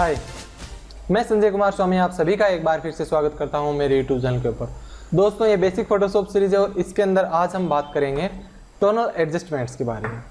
हाय, मैं संजय कुमार स्वामी आप सभी का एक बार फिर से स्वागत करता हूं मेरे यूट्यूब चैनल के ऊपर। दोस्तों, ये बेसिक फोटोशॉप सीरीज है और इसके अंदर आज हम बात करेंगे टोनल एडजस्टमेंट्स के बारे में।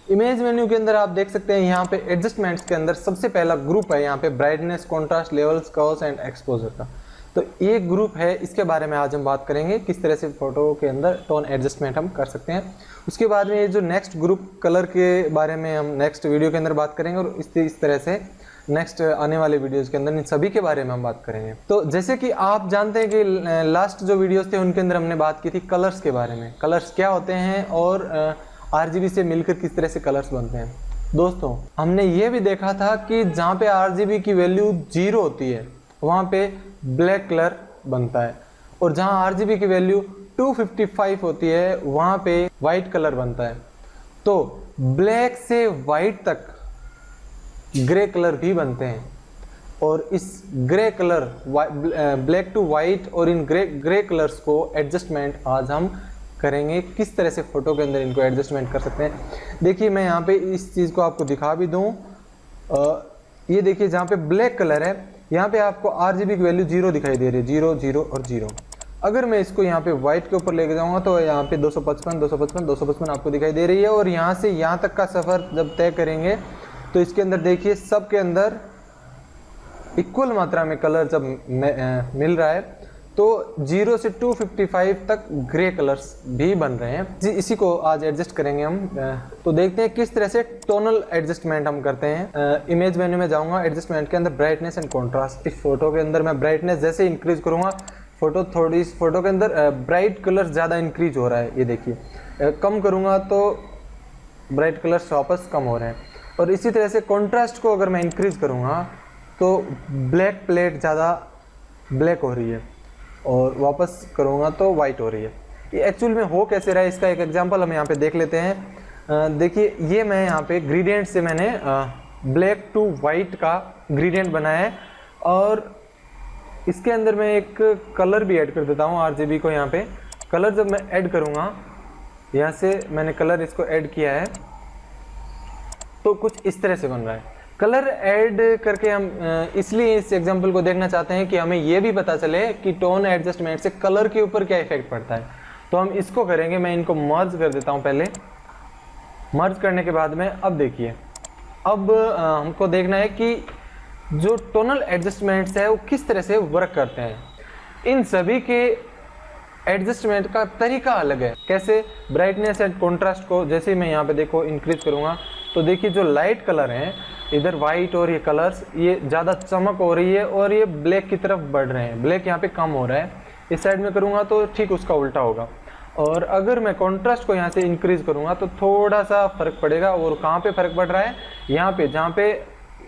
इमेज मेन्यू के अंदर आप देख सकते हैं यहाँ पे एडजस्टमेंट्स के अंदर सबसे पहला ग्रुप है यहाँ पे brightness, contrast, levels, curves and exposure का। तो ये ग्रुप है, इसके बारे में आज हम बात करेंगे किस तरह से फोटो के अंदर टोन एडजस्टमेंट हम कर सकते हैं। उसके बाद में ये जो नेक्स्ट ग्रुप कलर के बारे में हम नेक्स्ट वीडियो के अंदर बात करेंगे और इस तरह से नेक्स्ट आने वाले वीडियोस के अंदर इन सभी के बारे में हम बात करेंगे। तो जैसे कि आप जानते हैं कि लास्ट जो वीडियोस थे उनके अंदर हमने बात की थी कलर्स के बारे में, कलर्स क्या होते हैं और आरजीबी से मिलकर किस तरह से कलर्स बनते हैं। दोस्तों, हमने ये भी देखा था कि जहाँ पे आरजीबी की वैल्यू 0 होती है वहाँ पे ब्लैक कलर बनता है और जहाँ आरजीबी की वैल्यू 255 होती है वहाँ पे वाइट कलर बनता है। तो ब्लैक से वाइट तक ग्रे कलर भी बनते हैं और इस grey colour black to white और इन ग्रे कलर्स को एडजस्टमेंट आज हम करेंगे, किस तरह से फोटो के अंदर इनको एडजस्टमेंट कर सकते हैं। देखिए, मैं यहाँ पे इस चीज़ को आपको दिखा भी दूँ। ये देखिए, जहाँ पे ब्लैक कलर है यहाँ पे आपको आरजीबी की वैल्यू 0 दिखाई दे रही है, 0 0 और 0। अगर मैं इसको यहाँ पे वाइट के ऊपर लेके जाऊँगा तो यहाँ पे 255 255 255 आपको दिखाई दे रही है और यहाँ से यहाँ तक का सफ़र जब तय करेंगे तो इसके अंदर देखिए सब के अंदर इक्वल मात्रा में कलर जब मिल रहा है तो 0 से 255 तक ग्रे कलर्स भी बन रहे हैं। इसी को आज एडजस्ट करेंगे हम। तो देखते हैं किस तरह से टोनल एडजस्टमेंट हम करते हैं। इमेज मेन्यू में जाऊंगा, एडजस्टमेंट के अंदर ब्राइटनेस एंड कॉन्ट्रास्ट। इस फोटो के अंदर मैं ब्राइटनेस जैसे इंक्रीज करूंगा इस फोटो के अंदर ब्राइट कलर ज़्यादा इंक्रीज हो रहा है। ये देखिए, कम करूँगा तो ब्राइट कलर्स वापस कम हो रहे हैं। और इसी तरह से कॉन्ट्रास्ट को अगर मैं इंक्रीज करूँगा तो ब्लैक प्लेट ज़्यादा ब्लैक हो रही है और वापस करूँगा तो वाइट हो रही है। ये एक्चुअल में हो कैसे रहा है, इसका एक एग्जांपल हम यहाँ पे देख लेते हैं। देखिए, ये मैं यहाँ पे ग्रेडियंट से मैंने ब्लैक टू वाइट का ग्रेडियंट बनाया है और इसके अंदर मैं एक कलर भी ऐड कर देता हूँ आरजीबी को। यहाँ पे कलर जब मैं ऐड करूँगा, यहाँ से मैंने कलर इसको ऐड किया है तो कुछ इस तरह से बन रहा है। कलर ऐड करके हम इसलिए इस एग्जांपल को देखना चाहते हैं कि हमें यह भी पता चले कि टोन एडजस्टमेंट से कलर के ऊपर क्या इफेक्ट पड़ता है। तो हम इसको करेंगे, मैं इनको मर्ज कर देता हूं। पहले मर्ज करने के बाद में अब देखिए, अब हमको देखना है कि जो टोनल एडजस्टमेंट्स है वो किस तरह से वर्क करते हैं। इन सभी के एडजस्टमेंट का तरीका अलग है। कैसे? ब्राइटनेस एंड कॉन्ट्रास्ट को जैसे ही मैं यहाँ पे देखो इंक्रीज करूँगा तो देखिए जो लाइट कलर हैं इधर वाइट और ये कलर्स ये ज़्यादा चमक हो रही है और ये ब्लैक की तरफ बढ़ रहे हैं, ब्लैक यहाँ पे कम हो रहा है। इस साइड में करूँगा तो ठीक उसका उल्टा होगा। और अगर मैं कॉन्ट्रास्ट को यहाँ से इंक्रीज करूँगा तो थोड़ा सा फर्क पड़ेगा। और कहाँ पे फर्क पड़ रहा है? यहाँ पे जहाँ पे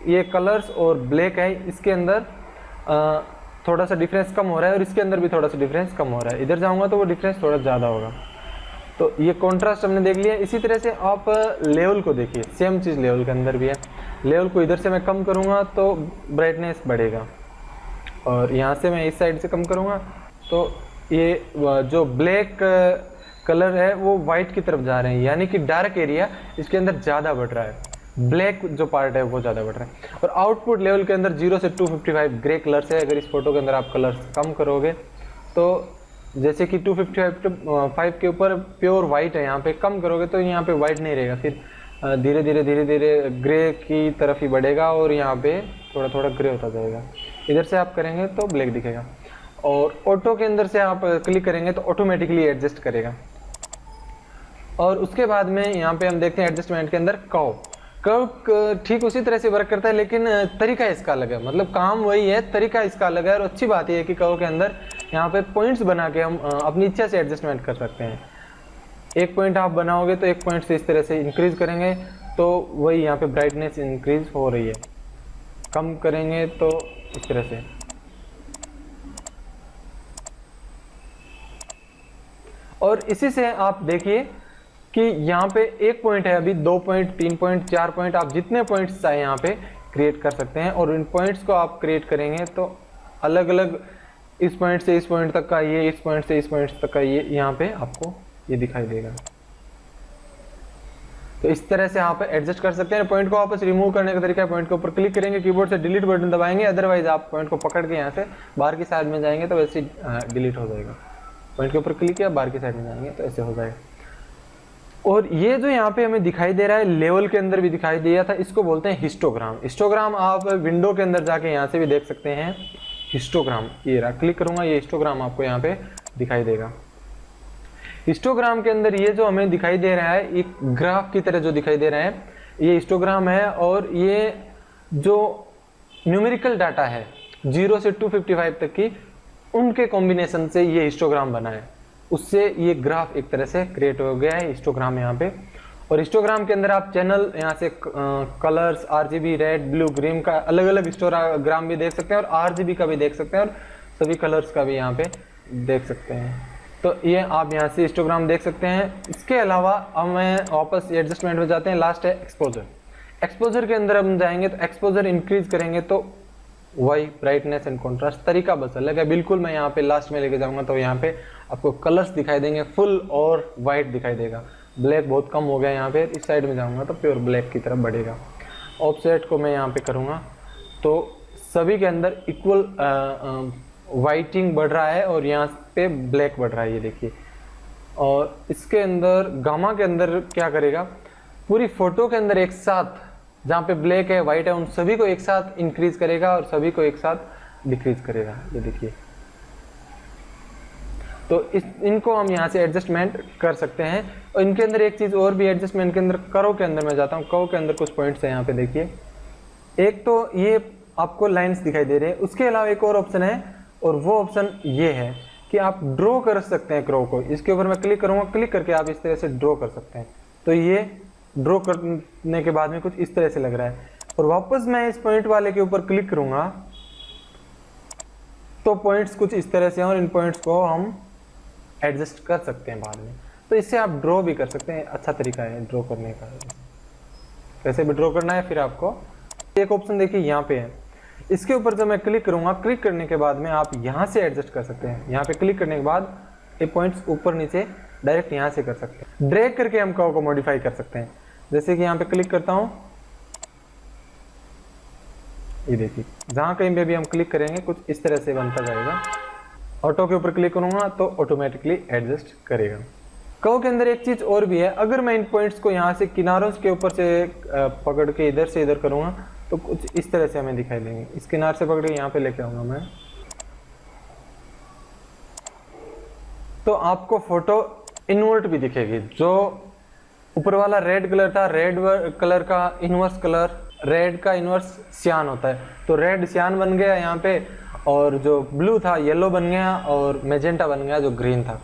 ये कलर्स और ब्लैक है इसके अंदर थोड़ा सा डिफरेंस कम हो रहा है और इसके अंदर भी थोड़ा सा डिफरेंस कम हो रहा है। इधर जाऊँगा तो वो डिफरेंस थोड़ा ज़्यादा होगा। तो ये कॉन्ट्रास्ट हमने देख लिया। इसी तरह से आप लेवल को देखिए, सेम चीज़ लेवल के अंदर भी है। लेवल को इधर से मैं कम करूँगा तो ब्राइटनेस बढ़ेगा और यहाँ से मैं इस साइड से कम करूँगा तो ये जो ब्लैक कलर है वो वाइट की तरफ जा रहे हैं, यानी कि डार्क एरिया इसके अंदर ज़्यादा बढ़ रहा है, ब्लैक जो पार्ट है वो ज़्यादा बढ़ रहा है। और आउटपुट लेवल के अंदर 0 से 255 ग्रे कलर्स है। अगर इस फोटो के अंदर आप कलर्स कम करोगे तो जैसे कि 255 के ऊपर प्योर वाइट है, यहाँ पे कम करोगे तो यहाँ पे वाइट नहीं रहेगा, फिर धीरे धीरे ग्रे की तरफ ही बढ़ेगा और यहाँ पे थोड़ा थोड़ा ग्रे होता जाएगा। इधर से आप करेंगे तो ब्लैक दिखेगा और ऑटो के अंदर से आप क्लिक करेंगे तो ऑटोमेटिकली एडजस्ट करेगा। और उसके बाद में यहाँ पे हम देखते हैं एडजस्टमेंट के अंदर कर्व ठीक उसी तरह से वर्क करता है लेकिन तरीका इसका अलग है। मतलब काम वही है, तरीका इसका अलग है। और अच्छी बात यह है कि कर्व के अंदर यहाँ पे पॉइंट्स बना के हम अपनी इच्छा से एडजस्टमेंट कर सकते हैं। एक पॉइंट आप बनाओगे तो एक पॉइंट से इस तरह से इंक्रीज करेंगे तो वही यहाँ पे ब्राइटनेस इंक्रीज हो रही है, कम करेंगे तो इस तरह से। और इसी से आप देखिए कि यहाँ पे एक पॉइंट है, अभी 2 पॉइंट 3 पॉइंट 4 पॉइंट आप जितने पॉइंट्स चाहे यहाँ पे क्रिएट कर सकते हैं। और इन पॉइंट्स को आप क्रिएट करेंगे तो अलग अलग इस पॉइंट से इस पॉइंट तक का ये, इस पॉइंट से इस पॉइंट तक का ये यहाँ पे आपको ये दिखाई देगा। तो इस तरह से यहाँ पे एडजस्ट कर सकते हैं। पॉइंट को वापस रिमूव करने का तरीका है, पॉइंट के ऊपर क्लिक करेंगे, कीबोर्ड से डिलीट बटन दबाएंगे, अदरवाइज आप पॉइंट को पकड़ के यहाँ से बाहर की साइड में जाएंगे तो वैसे डिलीट हो जाएगा। पॉइंट के ऊपर क्लिक किया, बाहर की साइड में जाएंगे तो ऐसे हो जाएगा। और ये जो यहाँ पे हमें दिखाई दे रहा है, लेवल के अंदर भी दिखाई दिया था, इसको बोलते हैं हिस्टोग्राम। हिस्टोग्राम आप विंडो के अंदर जाके यहाँ से भी देख सकते हैं। हिस्टोग्राम ये रहा, क्लिक करूंगा, ये हिस्टोग्राम आपको यहाँ पे दिखाई देगा। हिस्टोग्राम के अंदर ये जो हमें दिखाई दे रहा है, एक ग्राफ की तरह जो दिखाई दे रहा है, ये हिस्टोग्राम है। और ये जो न्यूमेरिकल डाटा है 0 से 255 तक की, उनके कॉम्बिनेशन से ये हिस्टोग्राम बना है, उससे ये ग्राफ एक तरह से क्रिएट हो गया है हिस्टोग्राम यहाँ पे। और हिस्टोग्राम के अंदर आप चैनल यहाँ से colours RGB, red, blue, green का अलग अलग हिस्टोग्राम भी देख सकते हैं, और RGB का भी देख सकते हैं, और सभी कलर्स का भी यहाँ पे देख सकते हैं। तो ये आप यहाँ से हिस्टोग्राम देख सकते हैं। इसके अलावा अब मैं वापस एडजस्टमेंट में जाते हैं, लास्ट है एक्सपोजर। एक्सपोजर के अंदर हम जाएंगे तो एक्सपोजर इंक्रीज करेंगे तो वही ब्राइटनेस एंड कॉन्ट्रास्ट, तरीका बस अलग है बिल्कुल। मैं यहाँ पे लास्ट में लेके जाऊंगा तो यहाँ पे आपको कलर्स दिखाई देंगे, फुल और वाइट दिखाई देगा। ब्लैक बहुत कम हो गया यहाँ पे, इस साइड में जाऊंगा तो प्योर ब्लैक की तरफ बढ़ेगा। ऑफसेट को मैं यहाँ पे करूँगा तो सभी के अंदर इक्वल वाइटिंग बढ़ रहा है और यहाँ पे ब्लैक बढ़ रहा है, ये देखिए। और इसके अंदर गामा के अंदर क्या करेगा, पूरी फोटो के अंदर एक साथ जहाँ पे ब्लैक है, वाइट है, उन सभी को एक साथ इंक्रीज करेगा और सभी को एक साथ डिक्रीज करेगा, ये देखिए। तो इनको हम यहाँ से एडजस्टमेंट कर सकते हैं। और इनके अंदर एक चीज़ और भी एडजस्टमेंट के अंदर, कर्व के अंदर मैं जाता हूँ। कर्व के अंदर कुछ पॉइंट्स है यहाँ पे देखिए। एक तो ये आपको लाइन्स दिखाई दे रहे हैं, उसके अलावा एक और ऑप्शन है, और वो ऑप्शन ये है कि आप ड्रॉ कर सकते हैं कर्व को। इसके ऊपर मैं क्लिक करूँगा, क्लिक करके आप इस तरह से ड्रॉ कर सकते हैं। तो ये ड्रॉ करने के बाद में कुछ इस तरह से लग रहा है। और वापस मैं इस पॉइंट वाले के ऊपर क्लिक करूँगा तो पॉइंट्स कुछ इस तरह से हैं, और इन पॉइंट्स को हम एडजस्ट कर सकते हैं बाद में। तो इससे आप ड्रॉ भी कर सकते हैं, अच्छा तरीका है ड्रॉ करने का। कैसे भी ड्रॉ करना है, फिर आपको एक ऑप्शन देखिए यहाँ पे है, इसके ऊपर जब मैं क्लिक करूँगा, क्लिक करने के बाद में आप यहाँ से एडजस्ट कर सकते हैं। यहाँ पे क्लिक करने के बाद ये पॉइंट्स ऊपर नीचे डायरेक्ट यहाँ से कर सकते हैं। ड्रैग करके हम कर्व को मॉडिफाई कर सकते हैं। जैसे कि यहाँ पे क्लिक करता हूँ, ये देखिए, जहाँ कहीं पे भी हम क्लिक करेंगे कुछ इस तरह से बनता जाएगा। ऑटो के ऊपर क्लिक करूँगा तो ऑटोमेटिकली एडजस्ट करेगा। कर्व के अंदर एक चीज़ और भी है, अगर मैं इन पॉइंट्स को यहाँ से किनारों के ऊपर से पकड़ के इधर से इधर करूँगा तो कुछ इस तरह से हमें दिखाई देंगे। इस किनार से पकड़ के यहाँ पे लेके आऊँगा मैं, तो आपको फोटो इन्वर्ट भी दिखेगी। जो ऊपर वाला रेड कलर था, रेड कलर का इन्वर्स कलर, रेड का इन्वर्स सियान होता है, तो रेड सियान बन गया यहाँ पे, और जो ब्लू था येलो बन गया, और मैजेंटा बन गया जो ग्रीन था।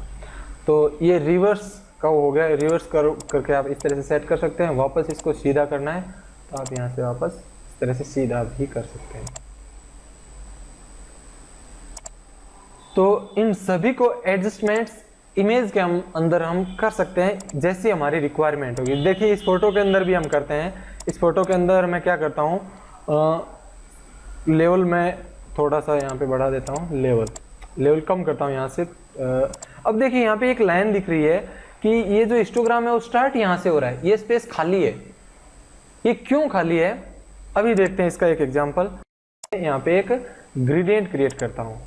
तो ये रिवर्स का हो गया। रिवर्स करके आप इस तरह से सेट कर सकते हैं। वापस इसको सीधा करना है तो आप यहाँ से वापस इस तरह से सीधा भी कर सकते हैं। तो इन सभी को एडजस्टमेंट्स इमेज के अंदर हम कर सकते हैं जैसी हमारी रिक्वायरमेंट होगी। देखिए इस फोटो के अंदर भी हम करते हैं। इस फोटो के अंदर मैं क्या करता हूँ, लेवल में थोड़ा सा यहाँ पे बढ़ा देता हूँ, लेवल कम करता हूँ यहाँ से। अब देखिए यहाँ पे एक लाइन दिख रही है कि ये जो हिस्टोग्राम है वो स्टार्ट यहाँ से हो रहा है, ये स्पेस खाली है। ये क्यों खाली है अभी देखते हैं इसका एक एग्जांपल। यहाँ पे एक ग्रेडियंट क्रिएट करता हूँ,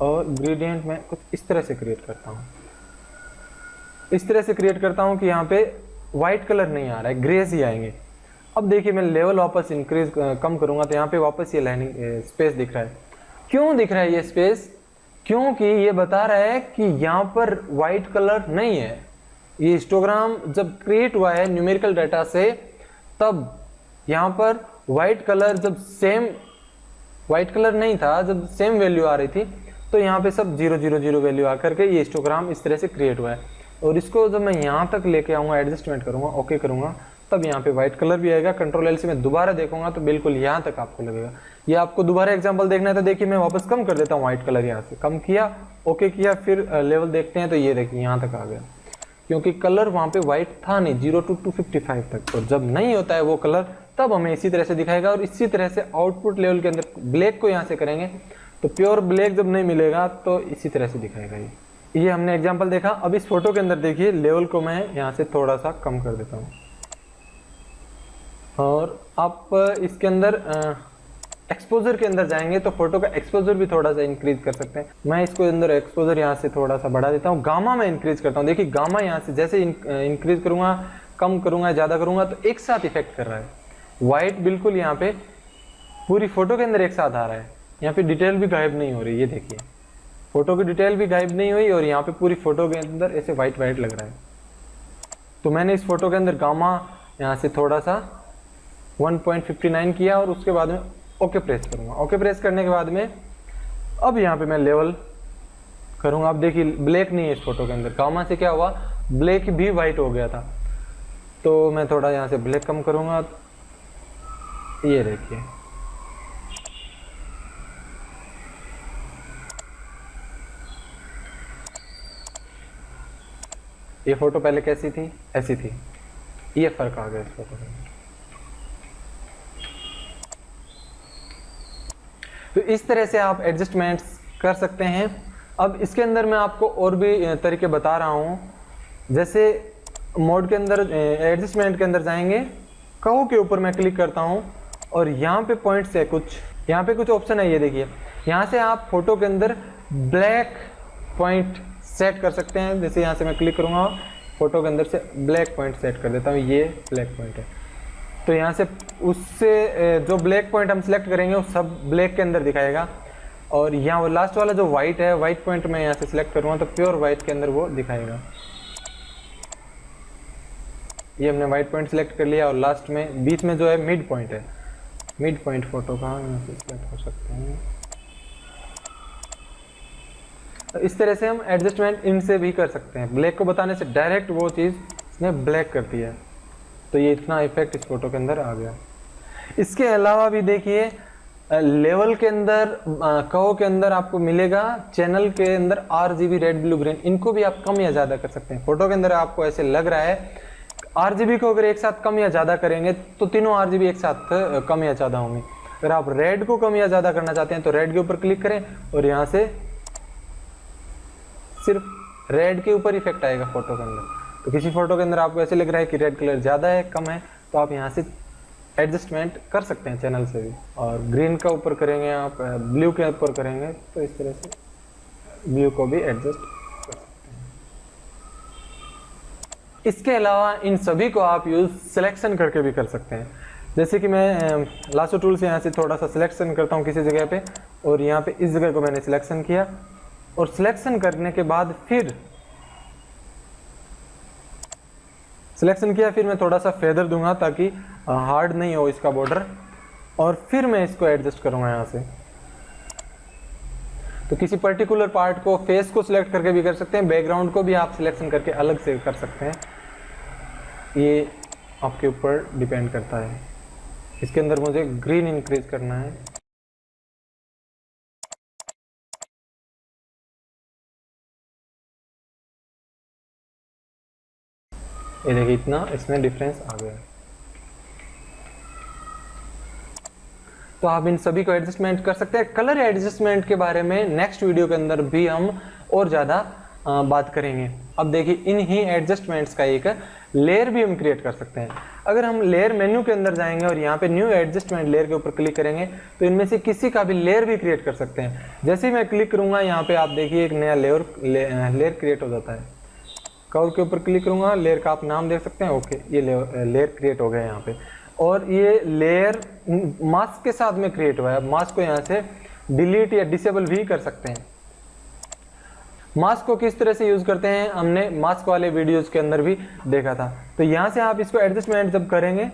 और ग्रेडियंट में कुछ इस तरह से क्रिएट करता हूँ। इस तरह से क्रिएट करता हूँ कि यहाँ पे वाइट कलर नहीं आ रहा है, ग्रेज ही आएंगे। अब देखिए मैं लेवल वापस इंक्रीज कम करूँगा तो यहाँ पे वापस ये लाइनिंग स्पेस दिख रहा है। क्यों दिख रहा है ये स्पेस? क्योंकि ये बता रहा है कि यहाँ पर वाइट कलर नहीं है। ये हिस्टोग्राम जब क्रिएट हुआ है न्यूमेरिकल डाटा से, तब यहाँ पर वाइट कलर जब सेम वाइट कलर नहीं था, जब सेम वैल्यू आ रही थी, तो यहाँ पे सब 0 0 0 वैल्यू आकर के ये हिस्टोग्राम इस तरह से क्रिएट हुआ है। और इसको जब मैं यहाँ तक लेके आऊँगा, एडजस्टमेंट करूँगा, ओके करूँगा, तब यहाँ पे व्हाइट कलर भी आएगा। कंट्रोल एल से मैं दोबारा देखूंगा तो बिल्कुल यहाँ तक आपको लगेगा। ये आपको दोबारा एग्जांपल देखना है तो देखिए मैं वापस कम कर देता हूँ व्हाइट कलर, यहाँ से कम किया, ओके किया, फिर लेवल देखते हैं तो ये देखिए यहाँ तक आ गया, क्योंकि कलर वहाँ पे व्हाइट था नहीं 0 to 255 तक। और जब नहीं होता है वो कलर तब हमें इसी तरह से दिखाएगा। और इसी तरह से आउटपुट लेवल के अंदर ब्लैक को यहाँ से करेंगे तो प्योर ब्लैक जब नहीं मिलेगा तो इसी तरह से दिखाएगा। ये ये हमने एग्जांपल देखा। अब इस फोटो के अंदर देखिए लेवल को मैं यहाँ से थोड़ा सा कम कर देता हूँ, और आप इसके अंदर एक्सपोजर के अंदर जाएंगे तो फोटो का एक्सपोजर भी थोड़ा सा इंक्रीज कर सकते हैं। मैं इसको अंदर एक्सपोजर यहाँ से थोड़ा सा बढ़ा देता हूँ, गामा में इंक्रीज करता हूँ। देखिए गामा यहाँ से जैसे इंक्रीज करूँगा, कम करूँगा, ज़्यादा करूँगा तो एक साथ इफेक्ट कर रहा है। वाइट बिल्कुल यहाँ पे पूरी फोटो के अंदर एक साथ आ रहा है, यहाँ पे डिटेल भी गायब नहीं हो रही। ये देखिए फोटो की डिटेल भी गायब नहीं हुई और यहाँ पे पूरी फोटो के अंदर ऐसे वाइट वाइट लग रहा है। तो मैंने इस फोटो के अंदर गामा यहाँ से थोड़ा सा 1.59 किया और उसके बाद में ओके प्रेस करूँगा। ओके प्रेस करने के बाद में अब यहाँ पे मैं लेवल करूँगा। अब देखिए ब्लैक नहीं है इस फोटो के अंदर, गामा से क्या हुआ, ब्लैक भी वाइट हो गया था। तो मैं थोड़ा यहाँ से ब्लैक कम करूँगा, ये देखिए ये फोटो पहले कैसी थी, ऐसी थी, ये फर्क आ गया इस फोटो में। तो इस तरह से आप एडजस्टमेंट्स कर सकते हैं। अब इसके अंदर मैं आपको और भी तरीके बता रहा हूँ। जैसे मोड के अंदर एडजस्टमेंट के अंदर जाएंगे, कहो के ऊपर मैं क्लिक करता हूँ और यहाँ पे पॉइंट्स है कुछ, यहाँ पे कुछ ऑप्शन है। ये देखिए यहाँ से आप फोटो के अंदर ब्लैक पॉइंट सेट कर सकते हैं। जैसे यहाँ से मैं क्लिक करूँगा, फोटो के अंदर से ब्लैक पॉइंट सेट कर देता हूँ, ये ब्लैक पॉइंट है। तो यहाँ से उससे जो ब्लैक पॉइंट हम सिलेक्ट करेंगे वो सब ब्लैक के अंदर दिखाएगा। और यहाँ वो लास्ट वाला जो वाइट है, वाइट पॉइंट मैं यहाँ से सिलेक्ट करूँगा तो प्योर वाइट के अंदर वो दिखाएगा। ये हमने वाइट पॉइंट सिलेक्ट कर लिया और लास्ट में बीच में जो है मिड पॉइंट है, मिड पॉइंट फोटो का यहाँ से सिलेक्ट कर सकते हैं। तो इस तरह से हम एडजस्टमेंट इनसे भी कर सकते हैं। ब्लैक को बताने से डायरेक्ट वो चीज़ इसने ब्लैक कर दिया है, तो ये इतना इफेक्ट इस फोटो के अंदर आ गया। इसके अलावा भी देखिए लेवल के अंदर कहो के अंदर आपको मिलेगा, चैनल के अंदर RGB रेड ब्लू ग्रीन, इनको भी आप कम या ज़्यादा कर सकते हैं। फोटो के अंदर आपको ऐसे लग रहा है RGB को अगर एक साथ कम या ज़्यादा करेंगे तो तीनों RGB एक साथ कम या ज़्यादा होंगे। अगर आप रेड को कम या ज़्यादा करना चाहते हैं तो रेड के ऊपर क्लिक करें और यहाँ से सिर्फ रेड के ऊपर इफेक्ट आएगा फोटो के अंदर। तो किसी फोटो के अंदर आपको ऐसे लग रहा है कि रेड कलर ज़्यादा है, कम है, तो आप यहाँ से एडजस्टमेंट कर सकते हैं चैनल से भी। और ग्रीन का ऊपर करेंगे आप, ब्लू के ऊपर करेंगे तो इस तरह से ब्लू को भी एडजस्ट कर सकते हैं। इसके अलावा इन सभी को आप यूज़ सिलेक्शन करके भी कर सकते हैं। जैसे कि मैं लासो टूल से यहाँ से थोड़ा सा सिलेक्शन करता हूँ किसी जगह पे, और यहाँ पे इस जगह को मैंने सिलेक्शन किया और सिलेक्शन करने के बाद फिर सिलेक्शन किया, फिर मैं थोड़ा सा फेदर दूंगा ताकि हार्ड नहीं हो इसका बॉर्डर, और फिर मैं इसको एडजस्ट करूंगा यहाँ से। तो किसी पर्टिकुलर पार्ट को, फेस को सिलेक्ट करके भी कर सकते हैं, बैकग्राउंड को भी आप सिलेक्शन करके अलग से कर सकते हैं, ये आपके ऊपर डिपेंड करता है। इसके अंदर मुझे ग्रीन इंक्रीज करना है, ये देखिए इतना इसमें डिफरेंस आ गया। तो आप इन सभी को एडजस्टमेंट कर सकते हैं। कलर एडजस्टमेंट के बारे में नेक्स्ट वीडियो के अंदर भी हम और ज़्यादा बात करेंगे। अब देखिए इन ही एडजस्टमेंट्स का एक लेयर भी हम क्रिएट कर सकते हैं। अगर हम लेयर मेन्यू के अंदर जाएंगे और यहाँ पे न्यू एडजस्टमेंट लेयर के ऊपर क्लिक करेंगे तो इनमें से किसी का भी लेयर भी क्रिएट कर सकते हैं। जैसे ही मैं क्लिक करूँगा यहाँ पे आप देखिए एक नया लेयर क्रिएट हो जाता है। कर्व के ऊपर क्लिक करूँगा, लेयर का आप नाम देख सकते हैं, ओके ये लेयर क्रिएट हो गया यहाँ पे। और ये लेयर मास्क के साथ में क्रिएट हुआ है। मास्क को यहाँ से डिलीट या डिसेबल भी कर सकते हैं। मास्क को किस तरह से यूज करते हैं हमने मास्क वाले वीडियोस के अंदर भी देखा था। तो यहाँ से आप इसको एडजस्टमेंट जब करेंगे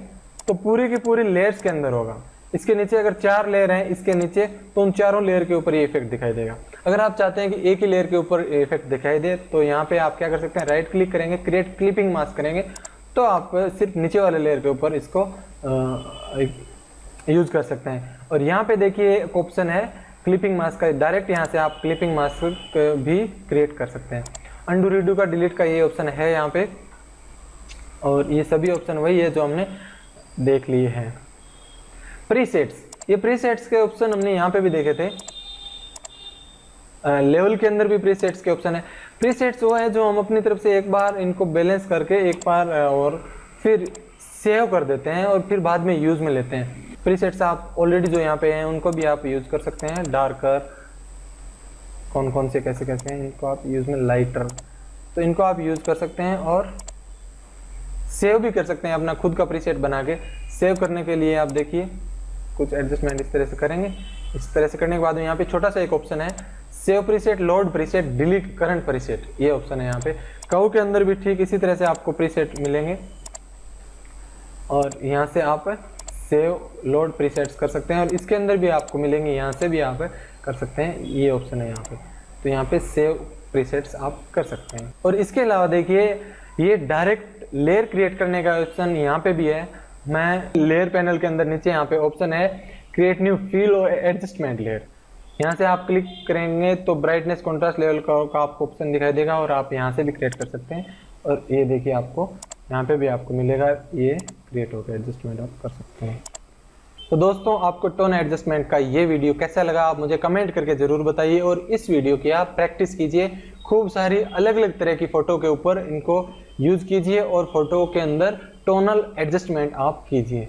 तो पूरी की पूरी लेयर्स के अंदर होगा। इसके नीचे अगर 4 लेयर हैं इसके नीचे, तो उन चारों लेयर के ऊपर ये इफेक्ट दिखाई देगा। अगर आप चाहते हैं कि एक ही लेयर के ऊपर इफेक्ट दिखाई दे तो यहाँ पे आप क्या कर सकते हैं, राइट क्लिक करेंगे, क्रिएट क्लिपिंग मास्क करेंगे तो आप सिर्फ नीचे वाले लेयर के ऊपर इसको यूज कर सकते हैं। और यहाँ पे देखिए एक ऑप्शन है क्लिपिंग मास्क का, डायरेक्ट यहाँ से आप क्लिपिंग मास्क भी क्रिएट कर सकते हैं। अंडू रीडू का, डिलीट का ये ऑप्शन है यहाँ पे, और ये सभी ऑप्शन वही है जो हमने देख लिए हैं। प्रीसेट्स, ये प्रीसेट्स के ऑप्शन हमने यहाँ पे भी देखे थे, लेवल के अंदर भी प्रीसेट्स के ऑप्शन है। प्रीसेट्स वो है जो हम अपनी तरफ से एक बार इनको बैलेंस करके एक बार और फिर सेव कर देते हैं और फिर बाद में यूज़ में लेते हैं। प्रीसेट्स आप ऑलरेडी जो यहाँ पे हैं उनको भी आप यूज़ कर सकते हैं। डार्कर, कौन कौन से कैसे कैसे हैं इनको आप यूज़ में, लाइटर, तो इनको आप यूज़ कर सकते हैं और सेव भी कर सकते हैं अपना खुद का प्रीसेट बना के। सेव करने के लिए आप देखिए कुछ एडजस्टमेंट इस तरह से करेंगे। इस तरह से करने के बाद यहाँ पे छोटा सा एक ऑप्शन है, save preset, load preset, delete current preset, ये ऑप्शन है यहाँ पे। कव के अंदर भी ठीक इसी तरह से आपको प्रीसेट मिलेंगे और यहाँ से आप सेव लोड प्रीसेट्स कर सकते हैं और इसके अंदर भी आपको मिलेंगे, यहाँ से भी आप कर सकते हैं, ये ऑप्शन है यहाँ पे। तो यहाँ पे सेव प्रीसेट्स आप कर सकते हैं। और इसके अलावा देखिए ये डायरेक्ट लेयर क्रिएट करने का ऑप्शन यहाँ पे भी है। मैं लेयर पैनल के अंदर नीचे यहाँ पे ऑप्शन है क्रिएट न्यू फील और एडजस्टमेंट लेयर, यहाँ से आप क्लिक करेंगे तो ब्राइटनेस कॉन्ट्रास्ट लेवल का आपको ऑप्शन दिखाई देगा और आप यहाँ से भी क्रिएट कर सकते हैं। और ये देखिए आपको यहाँ पे भी आपको मिलेगा, ये क्रिएट होकर एडजस्टमेंट आप कर सकते हैं। तो दोस्तों आपको टोन एडजस्टमेंट का ये वीडियो कैसा लगा आप मुझे कमेंट करके ज़रूर बताइए और इस वीडियो की आप प्रैक्टिस कीजिए। खूब सारी अलग अलग तरह की फ़ोटो के ऊपर इनको यूज़ कीजिए और फोटो के अंदर टोनल एडजस्टमेंट आप कीजिए।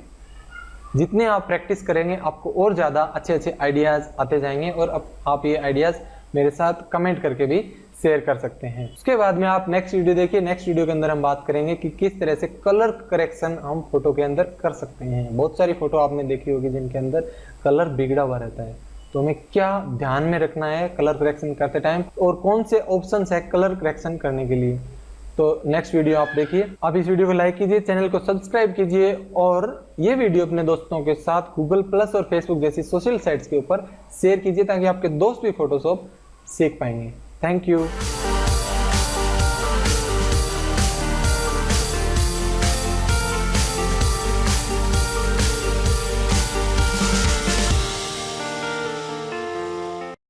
जितने आप प्रैक्टिस करेंगे आपको और ज़्यादा अच्छे अच्छे आइडियाज़ आते जाएंगे और अब आप ये आइडियाज़ मेरे साथ कमेंट करके भी शेयर कर सकते हैं। उसके बाद में आप नेक्स्ट वीडियो देखिए। नेक्स्ट वीडियो के अंदर हम बात करेंगे कि किस तरह से कलर करेक्शन हम फोटो के अंदर कर सकते हैं। बहुत सारी फोटो आपने देखी होगी जिनके अंदर कलर बिगड़ा हुआ रहता है, तो हमें क्या ध्यान में रखना है कलर करेक्शन करते टाइम और कौन से ऑप्शंस है कलर करेक्शन करने के लिए। तो नेक्स्ट वीडियो आप देखिए। आप इस वीडियो को लाइक कीजिए, चैनल को सब्सक्राइब कीजिए और ये वीडियो अपने दोस्तों के साथ गूगल प्लस और फेसबुक जैसी सोशल साइट्स के ऊपर शेयर कीजिए ताकि आपके दोस्त भी फोटोशॉप सीख पाएंगे। Thank you.